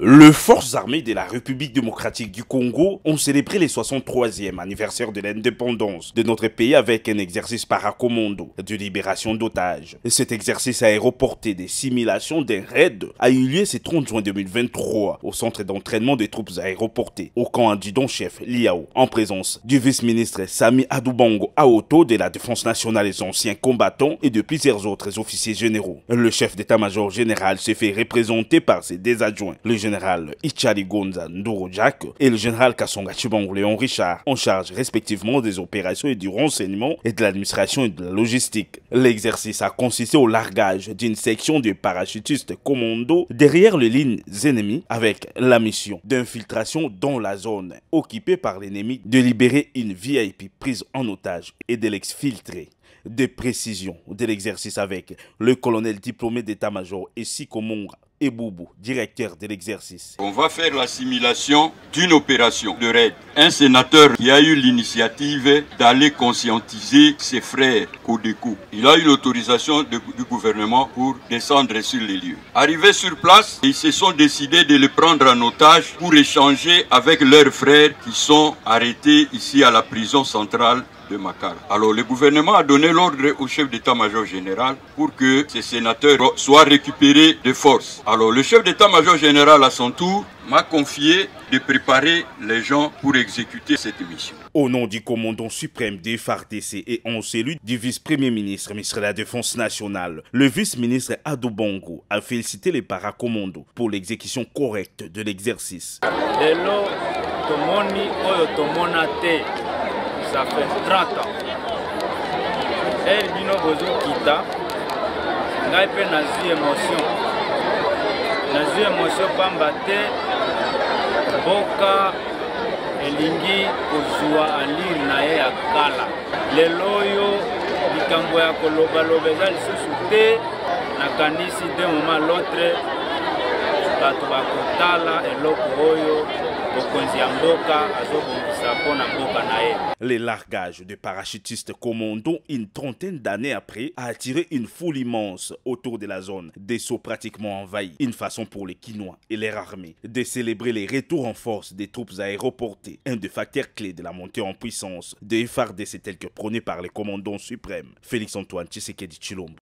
Les forces armées de la République démocratique du Congo ont célébré le 63e anniversaire de l'indépendance de notre pays avec un exercice paracommando de libération d'otages. Cet exercice aéroporté des simulations d'un raid a eu lieu ce 30 juin 2023 au centre d'entraînement des troupes aéroportées au camp adjudant-chef Liao, en présence du vice-ministre Sami Adoubango Aoto de la Défense nationale des anciens combattants et de plusieurs autres officiers généraux. Le chef d'état-major général s'est fait représenter par ses deux adjoints, le général Ichari Gonza Ndoro-Jack et le général Kasonga Chibangu Léon Richard, en charge respectivement des opérations et du renseignement et de l'administration et de la logistique. L'exercice a consisté au largage d'une section de parachutistes commando derrière les lignes ennemies avec la mission d'infiltration dans la zone occupée par l'ennemi, de libérer une VIP prise en otage et de l'exfiltrer. Des précisions de l'exercice avec le colonel diplômé d'état-major Esiko Monga Eboubou, directeur de l'exercice. On va faire la simulation d'une opération de raid. Un sénateur qui a eu l'initiative d'aller conscientiser ses frères Codeco. Il a eu l'autorisation du gouvernement pour descendre sur les lieux. Arrivés sur place, ils se sont décidés de le prendre en otage pour échanger avec leurs frères qui sont arrêtés ici à la prison centrale de Makala. Alors le gouvernement a donné l'ordre au chef d'état-major général pour que ces sénateurs soient récupérés de force. Alors le chef d'état-major général à son tour m'a confié de préparer les gens pour exécuter cette mission. Au nom du commandant suprême des FARDC et en celui du vice-premier ministre, ministre de la Défense nationale, le vice-ministre Adoubango a félicité les paracommandos pour l'exécution correcte de l'exercice. Ça fait 30 ans. Elle bino bozo kita. Ngai pe nazu émotion. Nazu émotion pamba te boka elingi kozwa alir na ye ya kala. Lelo oyo likambo ya koloba eza lisusu te nakanisi de moment l'autre bato bakotala eloko oyo. Les largages de parachutistes commando une trentaine d'années après a attiré une foule immense autour de la zone, des sauts pratiquement envahis. Une façon pour les Kinois et leur armée de célébrer les retours en force des troupes aéroportées, un des facteurs clés de la montée en puissance de FARDC tel que prôné par les commandants suprêmes Félix Antoine Tshisekedi Tshilombo.